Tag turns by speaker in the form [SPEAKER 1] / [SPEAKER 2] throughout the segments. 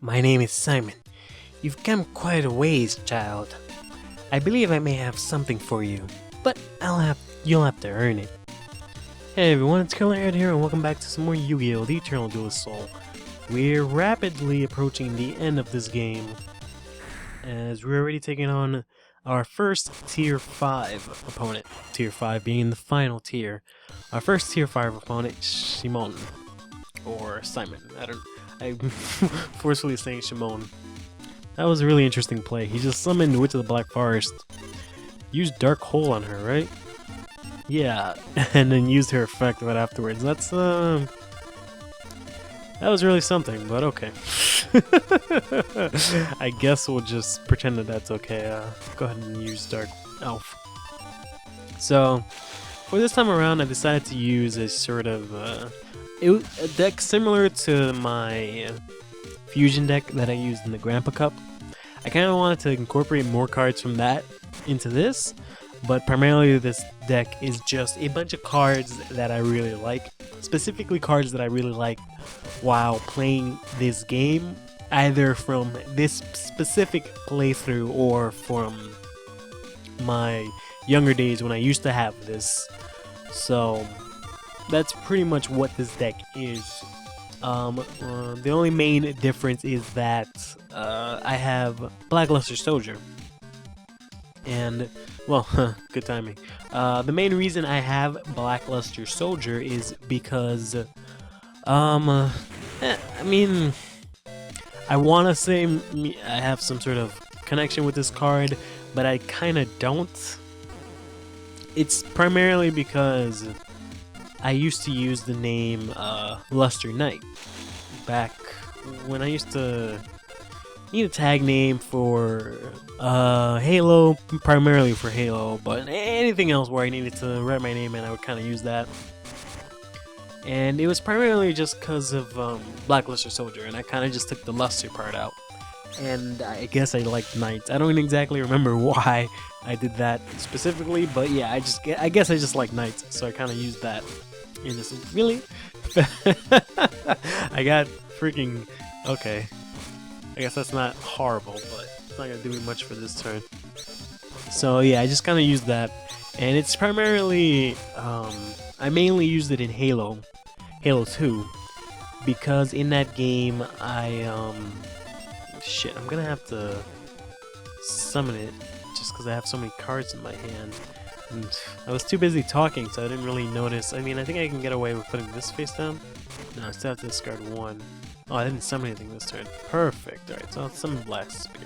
[SPEAKER 1] My name is Simon. You've come quite a ways, child. I believe I may have something for you, but you'll have to earn it. Hey everyone, it's CurlyHairedHero and welcome back to some more Yu-Gi-Oh! The Eternal Duelist Soul. We're rapidly approaching the end of this game, as we're already taking on our first Tier 5 opponent. Tier 5 being the final tier. Our first Tier 5 opponent, Shimon. Or Simon. I'm forcefully saying Shimon. That was a really interesting play. He just summoned Witch of the Black Forest. Used Dark Hole on her, right? Yeah, and then used her effect right afterwards. That was really something, but okay. I guess we'll just pretend that that's okay. Go ahead and use Dark Elf. So, for this time around, I decided to use a sort of a deck similar to my fusion deck that I used in the Grandpa Cup. I kind of wanted to incorporate more cards from that into this, but primarily this deck is just a bunch of cards that I really like, specifically cards that I really like while playing this game, either from this specific playthrough or from my younger days when I used to have this. So that's pretty much what this deck is. The only main difference is that I have Blackluster Soldier. And, well, good timing. The main reason I have Blackluster Soldier is because, I mean, I want to say I have some sort of connection with this card, but I kind of don't. It's primarily because I used to use the name Luster Knight back when I used to need a tag name for Halo, primarily for Halo, but anything else where I needed to write my name in, I would kind of use that. And it was primarily just because of Blackluster Soldier, and I kind of just took the Luster part out. And I guess I liked Knights. I don't exactly remember why I did that specifically, but yeah, I guess I just like Knights, so I kind of used that. In this really, I got freaking okay. I guess that's not horrible, but it's not gonna do me much for this turn. So yeah, I just kind of used that, and it's primarily I mainly used it in Halo 2, because in that game shit, I'm gonna have to summon it just because I have so many cards in my hand. And I was too busy talking, so I didn't really notice. I mean, I think I can get away with putting this face down. No, I still have to discard one. Oh, I didn't summon anything this turn. Perfect. Alright, so I'll summon Black Spear.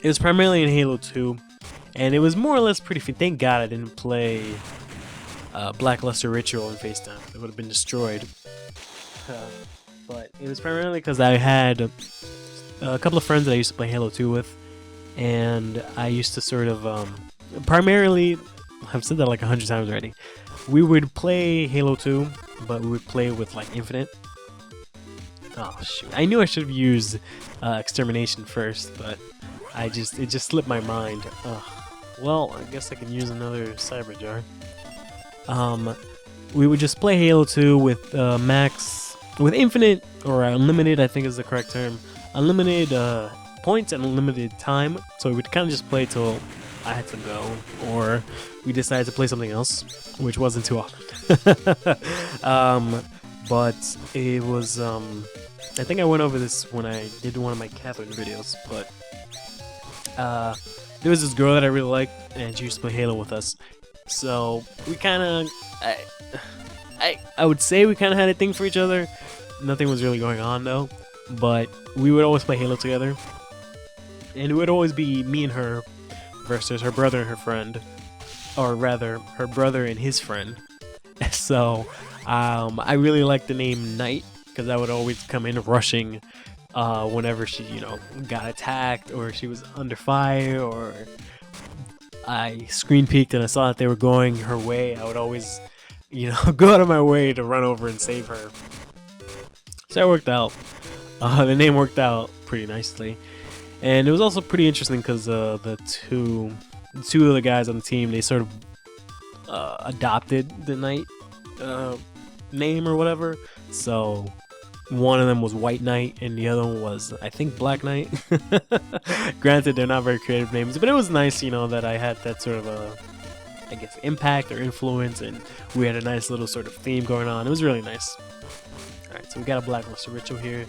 [SPEAKER 1] It was primarily in Halo 2, and it was more or less pretty fit. Thank God I didn't play Blackluster Ritual in face down. It would have been destroyed. But it was primarily because I had a couple of friends that I used to play Halo 2 with. And I used to sort of, primarily, I've said that like 100 times already, we would play Halo 2, but we would play with like Infinite. Oh shoot, I knew I should have used Extermination first, but it just slipped my mind. Well, I guess I can use another Cyber Jar. We would just play Halo 2 with with Infinite, or Unlimited, I think is the correct term. Unlimited, points and unlimited time, so we would kind of just play till I had to go, or we decided to play something else, which wasn't too often. But it was, I think I went over this when I did one of my Catherine videos, but there was this girl that I really liked, and she used to play Halo with us, so we kind of, I would say we kind of had a thing for each other. Nothing was really going on though, but we would always play Halo together. And it would always be me and her versus her brother and her friend, or rather, her brother and his friend. So, I really liked the name Knight because I would always come in rushing whenever she, got attacked or she was under fire, or I screen peeked and I saw that they were going her way. I would always, go out of my way to run over and save her. So that worked out. The name worked out pretty nicely. And it was also pretty interesting because the two of the guys on the team, they sort of adopted the Knight name or whatever. So One of them was White Knight, and the other one was, I think, Black Knight. Granted, they're not very creative names, but it was nice, you know, that I had that sort of a, I guess, impact or influence, and we had a nice little sort of theme going on. It was really nice. Alright, so we got a Blackluster Ritual here.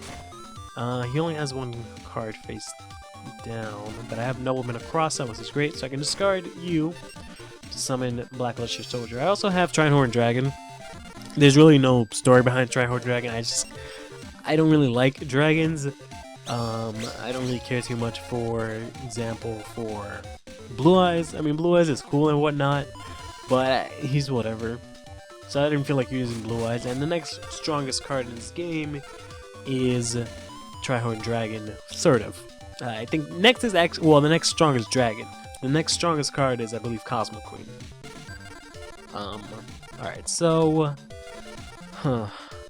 [SPEAKER 1] He only has one card face down, but I have Nobleman across that, which is great, so I can discard you to summon Blackluster Soldier. I also have Trinehorn Dragon. There's really no story behind Trinehorn Dragon. I don't really like dragons. I don't really care too much, for example, for Blue Eyes. I mean, Blue Eyes is cool and whatnot, but he's whatever. So I didn't feel like using Blue Eyes. And the next strongest card in this game is Trinehorn Dragon, sort of. I think next is actually, well, the next strongest Dragon. The next strongest card is, I believe, Cosmo Queen. Alright, so,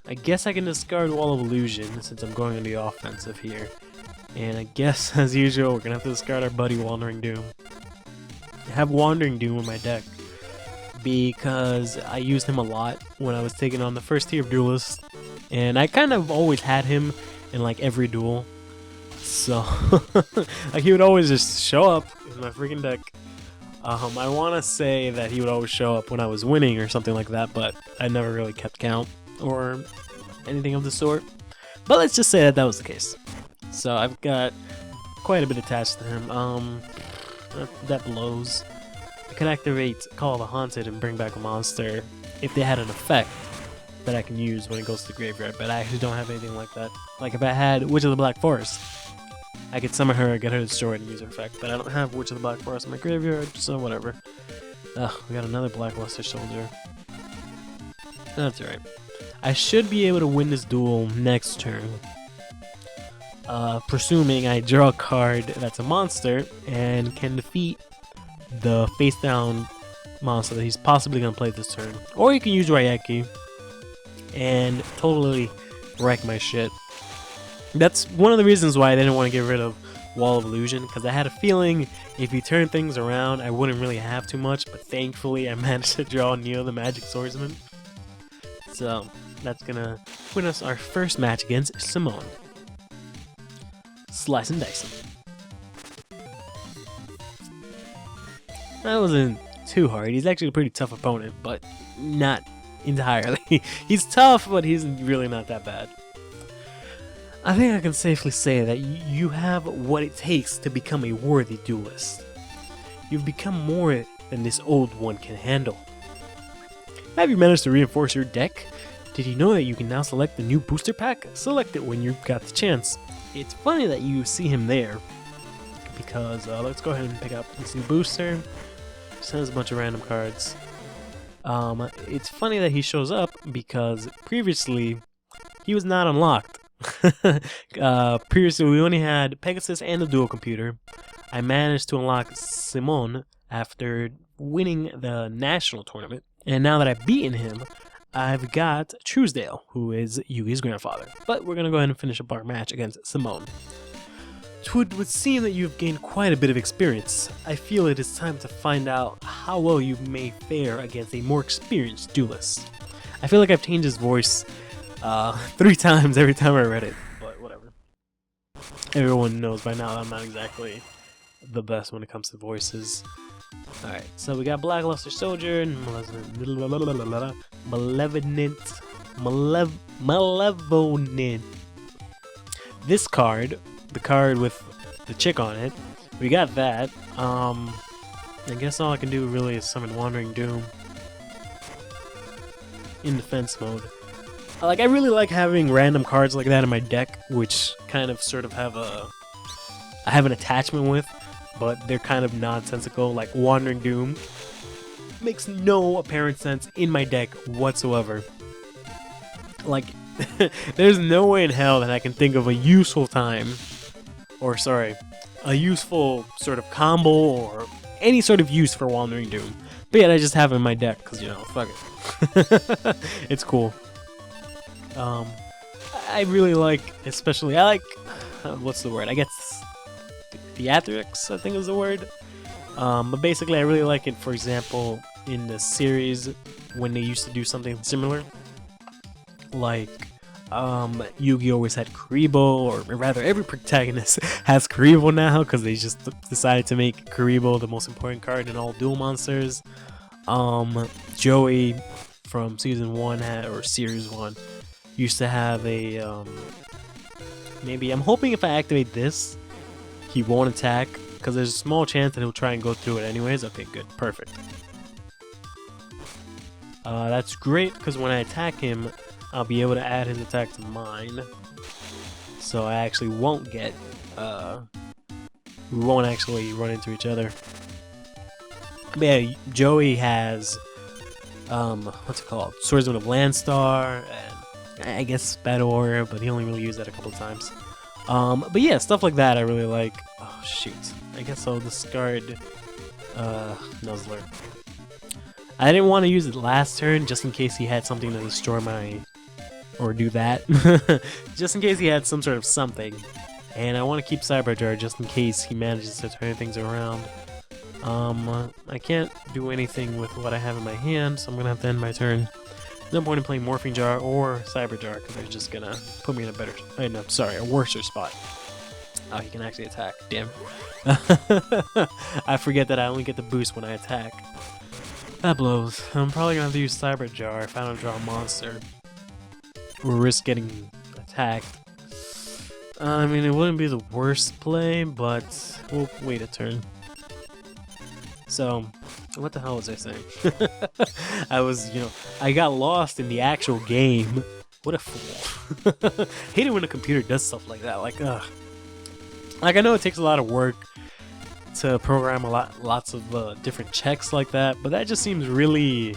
[SPEAKER 1] I guess I can discard Wall of Illusion since I'm going on the offensive here. And I guess, as usual, we're gonna have to discard our buddy Wandering Doom. I have Wandering Doom in my deck because I used him a lot when I was taking on the first tier of Duelist. And I kind of always had him in like every duel. So, like, he would always just show up in my freaking deck. I want to say that he would always show up when I was winning or something like that, but I never really kept count or anything of the sort. But let's just say that that was the case. So I've got quite a bit attached to him. That blows. I could activate Call of the Haunted and bring back a monster if they had an effect that I can use when it goes to the graveyard, but I actually don't have anything like that. Like if I had Witch of the Black Forest, I could summon her, get her destroyed, and use her effect, but I don't have Witch of the Black Forest in my graveyard, so whatever. Ugh, we got another Blackluster Soldier. That's alright. I should be able to win this duel next turn. Presuming I draw a card that's a monster and can defeat the face-down monster that he's possibly going to play this turn. Or you can use Raigeki and totally wreck my shit. That's one of the reasons why I didn't want to get rid of Wall of Illusion, because I had a feeling if you turn things around, I wouldn't really have too much, but thankfully I managed to draw Neo the Magic Swordsman. So that's gonna win us our first match against Simone. Slice and dice him. That wasn't too hard. He's actually a pretty tough opponent, but not entirely. He's tough, but he's really not that bad. I think I can safely say that you have what it takes to become a worthy duelist. You've become more than this old one can handle. Have you managed to reinforce your deck? Did you know that you can now select the new booster pack? Select it when you've got the chance. It's funny that you see him there, because let's go ahead and pick up this new booster. Just has a bunch of random cards. It's funny that he shows up because previously he was not unlocked. Previously we only had Pegasus and the dual computer. I managed to unlock Simone after winning the national tournament, and now that I've beaten him, I've got Truesdale, who is Yugi's grandfather. But we're gonna go ahead and finish up our match against Simone. It would seem that you've gained quite a bit of experience. I feel it is time to find out how well you may fare against a more experienced duelist. I feel like I've changed his voice 3 times every time I read it, but whatever. Everyone knows by now that I'm not exactly the best when it comes to voices. Alright, so we got Blackluster Soldier and Malevolent. This card, the card with the chick on it, we got that. I guess all I can do really is summon Wandering Doom in defense mode. Like, I really like having random cards like that in my deck, which kind of sort of have I have an attachment with, but they're kind of nonsensical. Like Wandering Doom makes no apparent sense in my deck whatsoever. Like, there's no way in hell that I can think of a useful time, or sorry, a useful sort of combo or any sort of use for Wandering Doom. But yet I just have it in my deck because, you know, fuck it. It's cool. I really like, especially, I like, what's the word? I guess theatrics, I think is the word. But basically I really like it, for example, in the series when they used to do something similar. Like, Yu-Gi-Oh! Always had Kuribo, or rather every protagonist has Kuribo now, because they just decided to make Kuribo the most important card in all duel monsters. Joey from season 1 or series 1 used to have a maybe I'm hoping if I activate this he won't attack, because there's a small chance that he'll try and go through it anyways. Okay, good, perfect. That's great, because when I attack him I'll be able to add his attack to mine, so I actually won't get we won't actually run into each other. But yeah, Joey has what's it called? Swordsman of Landstar, and I guess Battle Warrior, but he only really used that a couple times. But yeah, stuff like that I really like. Oh shoot, I guess I'll discard Nuzzler. I didn't want to use it last turn just in case he had something to destroy my, or do that, just in case he had some sort of something. And I want to keep Cyberjar just in case he manages to turn things around. I can't do anything with what I have in my hand, so I'm gonna have to end my turn. No point in playing Morphing Jar or Cyber Jar, because they're just gonna put me in a better, no, sorry, a worse spot. Oh, he can actually attack. Damn. I forget that I only get the boost when I attack. That blows. I'm probably gonna have to use Cyber Jar if I don't draw a monster, or risk getting attacked. I mean, it wouldn't be the worst play, but we'll wait a turn. So, what the hell was I saying? I was, I got lost in the actual game. What a fool. Hate it when a computer does stuff like that. Like, ugh. Like, I know it takes a lot of work to program lots of different checks like that, but that just seems really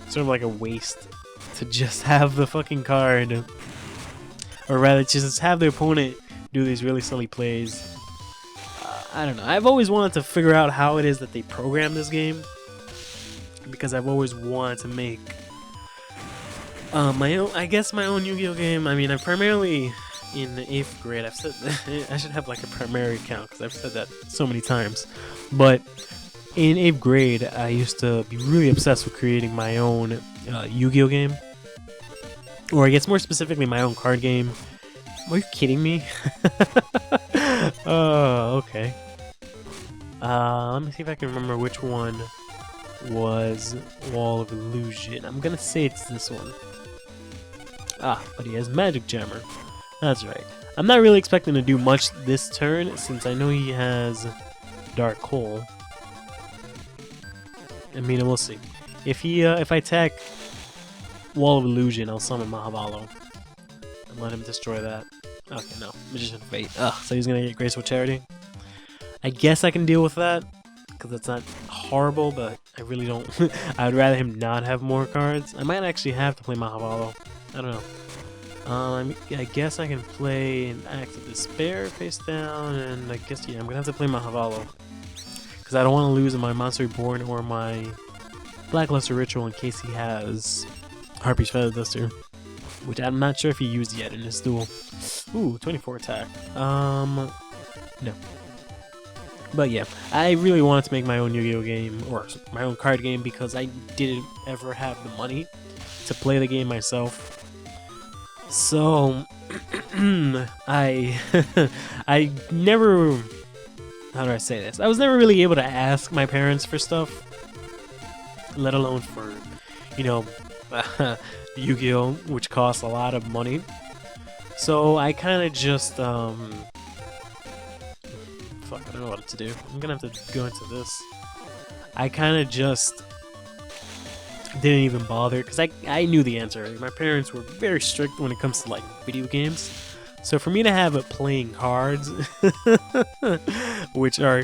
[SPEAKER 1] sort of like a waste to just have the fucking card, or rather just have the opponent do these really silly plays. I don't know. I've always wanted to figure out how it is that they program this game, because I've always wanted to make my own, I guess my own Yu-Gi-Oh game. I mean, I'm primarily in the 8th grade. I've said I should have like a primary account, because I've said that so many times. But in 8th grade, I used to be really obsessed with creating my own Yu-Gi-Oh game, or I guess more specifically my own card game. Are you kidding me? Oh, okay. Let me see if I can remember which one was Wall of Illusion. I'm gonna say it's this one. Ah, but he has Magic Jammer. That's right. I'm not really expecting to do much this turn, since I know he has Dark Hole. I mean, we'll see. If I attack Wall of Illusion, I'll summon Mahavalo and let him destroy that. Okay, no. Magician of Fate. Ugh, so he's gonna get Graceful Charity. I guess I can deal with that, because that's not horrible, but I really don't. I would rather him not have more cards. I might actually have to play Mahavalo. I don't know. I guess I can play an Act of Despair face down, and I guess, yeah, I'm gonna have to play Mahavalo, because I don't want to lose my Monster Reborn or my Blackluster Ritual in case he has Harpy's Feather Duster, which I'm not sure if he used yet in this duel. Ooh, 24 attack. No. But yeah, I really wanted to make my own Yu-Gi-Oh game, or my own card game, because I didn't ever have the money to play the game myself. So, I never, how do I say this? I was never really able to ask my parents for stuff, let alone for, Yu-Gi-Oh, which costs a lot of money. So I kind of just, fuck, I don't know what to do. I'm gonna have to go into this. I kind of just didn't even bother, because I knew the answer. My parents were very strict when it comes to, like, video games. So for me to have it playing cards, which are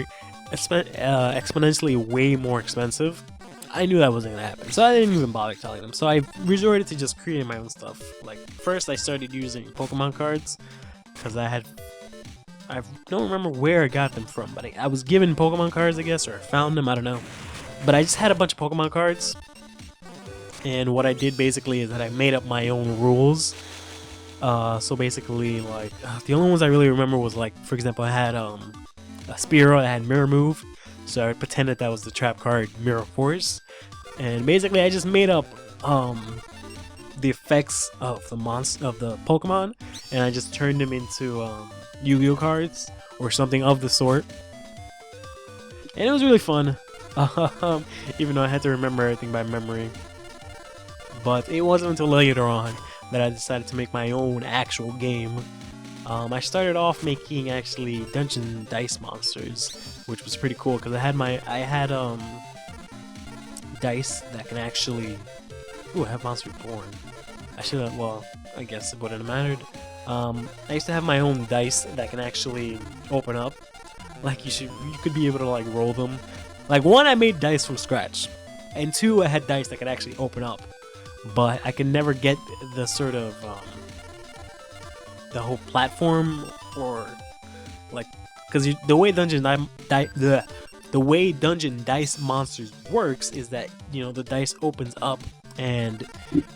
[SPEAKER 1] exponentially way more expensive, I knew that wasn't gonna happen, so I didn't even bother telling them. So I resorted to just creating my own stuff. Like, first I started using Pokemon cards, because I don't remember where I got them from, but I was given Pokemon cards, I guess, or I found them, I don't know. But I just had a bunch of Pokemon cards, and what I did basically is that I made up my own rules. So basically, like, the only ones I really remember was, like, for example, I had a Spearow that had Mirror Move, so I pretended that was the trap card Mirror Force, and basically I just made up the effects of the Pokemon, and I just turned them into Yu-Gi-Oh cards or something of the sort. And it was really fun, even though I had to remember everything by memory. But it wasn't until later on that I decided to make my own actual game. I started off making actually dungeon dice monsters, which was pretty cool because I had dice that can actually. Ooh, I have Monster Born. I should have. Well, I guess it wouldn't have mattered. I used to have my own dice that can actually open up. Like you could be able to like roll them. Like one, I made dice from scratch, and two, I had dice that could actually open up. But I could never get the sort of the whole platform or like because the way dungeon dice monsters works is that the dice opens up and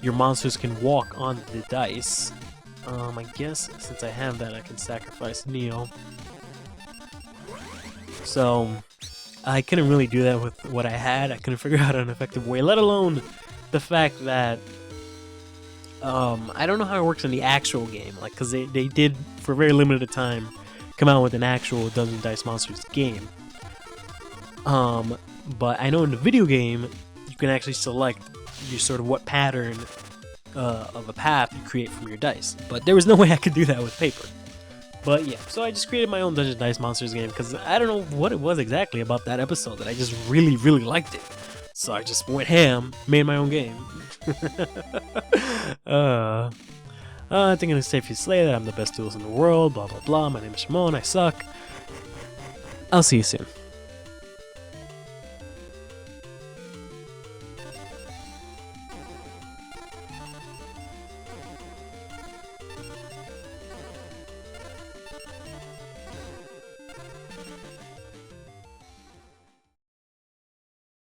[SPEAKER 1] your monsters can walk on the dice. I guess since I have that, I can sacrifice Neo. So I couldn't really do that with what I had. I couldn't figure out an effective way, let alone the fact that I don't know how it works in the actual game, like because they did for a very limited time come out with an actual Dungeon Dice Monsters game. But I know in the video game you can actually select your sort of what pattern of a path you create from your dice. But there was no way I could do that with paper. But yeah, so I just created my own Dungeon Dice Monsters game because I don't know what it was exactly about that episode that I just really, really liked it. So I just went ham, made my own game. I think it's safe to say that I'm the best duelist in the world, blah blah blah. My name is Shimon, I suck. I'll see you soon.